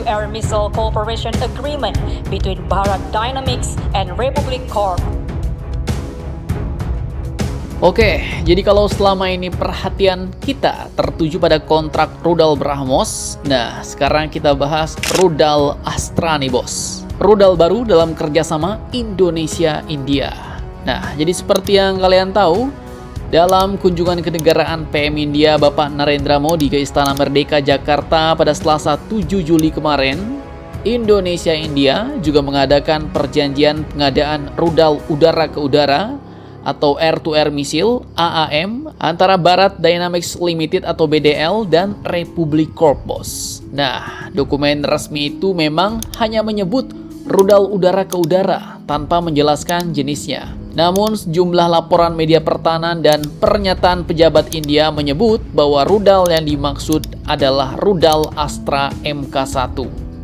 Air-to-Air Missile Cooperation Agreement between Bharat Dynamics and Republic Corp. Oke, jadi kalau selama ini perhatian kita tertuju pada kontrak rudal BrahMos, nah sekarang kita bahas rudal Astra nih bos. Rudal baru dalam kerjasama Indonesia-India. Nah, jadi seperti yang kalian tahu, dalam kunjungan kenegaraan PM India Bapak Narendra Modi ke Istana Merdeka Jakarta pada Selasa 7 Juli kemarin, Indonesia-India juga mengadakan perjanjian pengadaan rudal udara ke udara atau Air-to-Air Missile AAM antara Bharat Dynamics Limited atau BDL dan Republic Corp bos. Nah, dokumen resmi itu memang hanya menyebut rudal udara ke udara tanpa menjelaskan jenisnya. Namun sejumlah laporan media pertahanan dan pernyataan pejabat India menyebut bahwa rudal yang dimaksud adalah rudal Astra Mk1.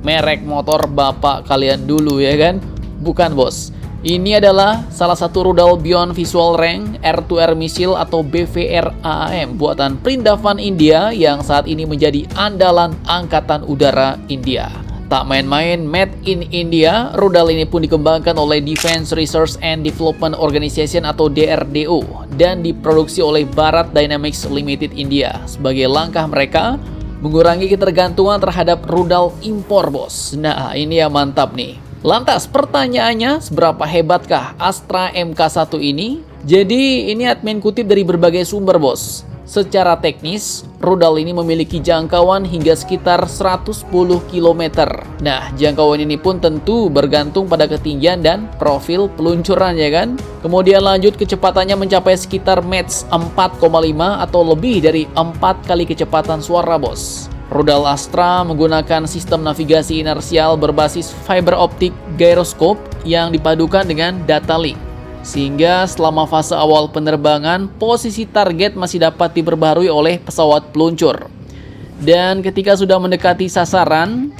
Merek motor bapak kalian dulu ya kan? Bukan bos. Ini adalah salah satu rudal Beyond Visual Range Air-to-Air Missile atau BVR AAM buatan Prindavan India yang saat ini menjadi andalan Angkatan Udara India. Tak main-main, made in India, rudal ini pun dikembangkan oleh Defense Research and Development Organization atau DRDO dan diproduksi oleh Bharat Dynamics Limited India sebagai langkah mereka mengurangi ketergantungan terhadap rudal impor bos. Nah, ini yang mantap nih. Lantas pertanyaannya, seberapa hebatkah Astra Mk1 ini? Jadi ini admin kutip dari berbagai sumber bos. Secara teknis, rudal ini memiliki jangkauan hingga sekitar 110 km. Nah, jangkauan ini pun tentu bergantung pada ketinggian dan profil peluncuran ya kan? Kemudian lanjut kecepatannya mencapai sekitar Mach 4,5 atau lebih dari 4 kali kecepatan suara bos. Rudal Astra menggunakan sistem navigasi inersial berbasis fiber optik gyroscope yang dipadukan dengan data link. Sehingga selama fase awal penerbangan, posisi target masih dapat diperbaharui oleh pesawat peluncur. Dan ketika sudah mendekati sasaran,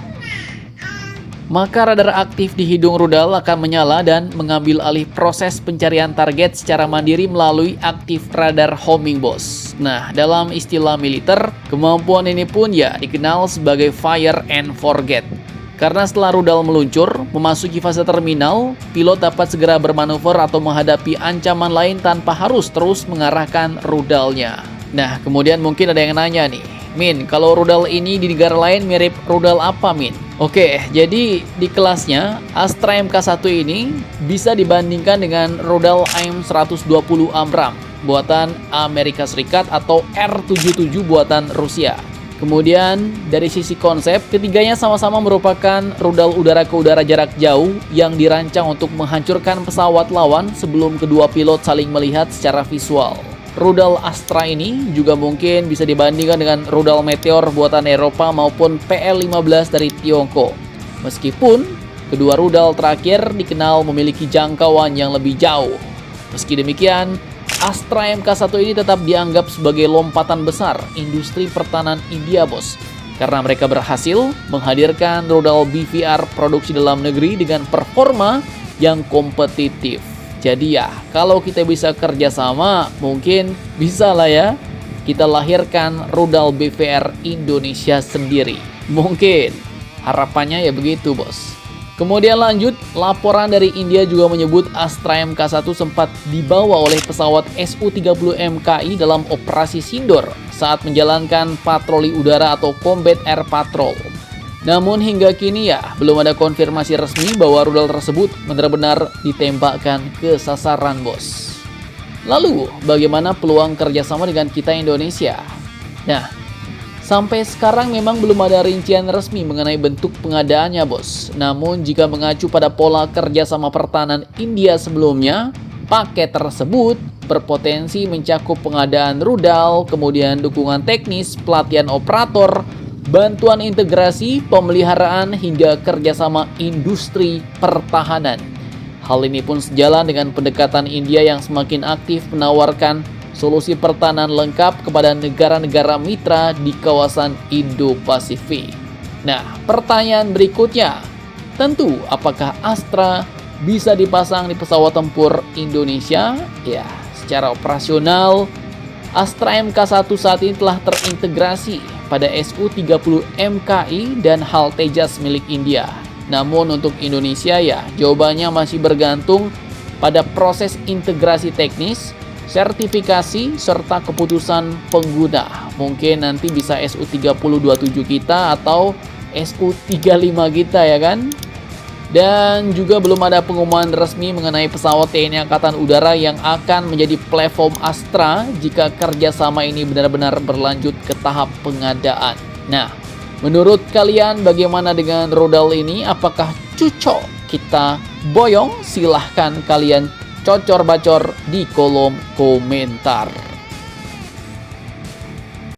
maka radar aktif di hidung rudal akan menyala dan mengambil alih proses pencarian target secara mandiri melalui aktif radar homing bos. Nah, dalam istilah militer, kemampuan ini pun ya dikenal sebagai fire and forget. Karena setelah rudal meluncur, memasuki fase terminal, pilot dapat segera bermanuver atau menghadapi ancaman lain tanpa harus terus mengarahkan rudalnya. Nah, kemudian mungkin ada yang nanya nih, Min, kalau rudal ini di negara lain mirip rudal apa, Min? Oke, jadi di kelasnya, Astra Mk1 ini bisa dibandingkan dengan rudal AIM-120 Amram buatan Amerika Serikat atau R-77 buatan Rusia. Kemudian dari sisi konsep, ketiganya sama-sama merupakan rudal udara ke udara jarak jauh yang dirancang untuk menghancurkan pesawat lawan sebelum kedua pilot saling melihat secara visual. Rudal Astra ini juga mungkin bisa dibandingkan dengan rudal Meteor buatan Eropa maupun PL-15 dari Tiongkok. Meskipun kedua rudal terakhir dikenal memiliki jangkauan yang lebih jauh. Meski demikian, Astra Mk1 ini tetap dianggap sebagai lompatan besar industri pertahanan India bos. Karena mereka berhasil menghadirkan rudal BVR produksi dalam negeri dengan performa yang kompetitif. Jadi ya, kalau kita bisa kerjasama, mungkin bisa lah ya kita lahirkan rudal BVR Indonesia sendiri. Mungkin, harapannya ya begitu bos. Kemudian lanjut, laporan dari India juga menyebut Astra Mk1 sempat dibawa oleh pesawat Su-30 MKI dalam operasi Sindor saat menjalankan patroli udara atau Combat Air Patrol. Namun hingga kini ya belum ada konfirmasi resmi bahwa rudal tersebut benar-benar ditembakkan ke sasaran bos. Lalu bagaimana peluang kerjasama dengan kita Indonesia? Nah, sampai sekarang memang belum ada rincian resmi mengenai bentuk pengadaannya bos. Namun jika mengacu pada pola kerjasama pertahanan India sebelumnya, paket tersebut berpotensi mencakup pengadaan rudal, kemudian dukungan teknis, pelatihan operator, bantuan integrasi, pemeliharaan, hingga kerjasama industri pertahanan. Hal ini pun sejalan dengan pendekatan India yang semakin aktif menawarkan solusi pertahanan lengkap kepada negara-negara mitra di kawasan Indo-Pasifik. Nah, pertanyaan berikutnya, tentu apakah Astra bisa dipasang di pesawat tempur Indonesia? Ya, secara operasional, Astra Mk1 saat ini telah terintegrasi pada Su-30 MKI dan HAL Tejas milik India. Namun untuk Indonesia ya, jawabannya masih bergantung pada proses integrasi teknis, sertifikasi, serta keputusan pengguna. Mungkin nanti bisa Su-30-27 kita atau Su-35 kita ya kan? Dan juga belum ada pengumuman resmi mengenai pesawat TNI Angkatan Udara yang akan menjadi platform Astra jika kerjasama ini benar-benar berlanjut ke tahap pengadaan. Nah, menurut kalian bagaimana dengan rudal ini? Apakah cocok kita boyong? Silahkan kalian cocor-bacor di kolom komentar.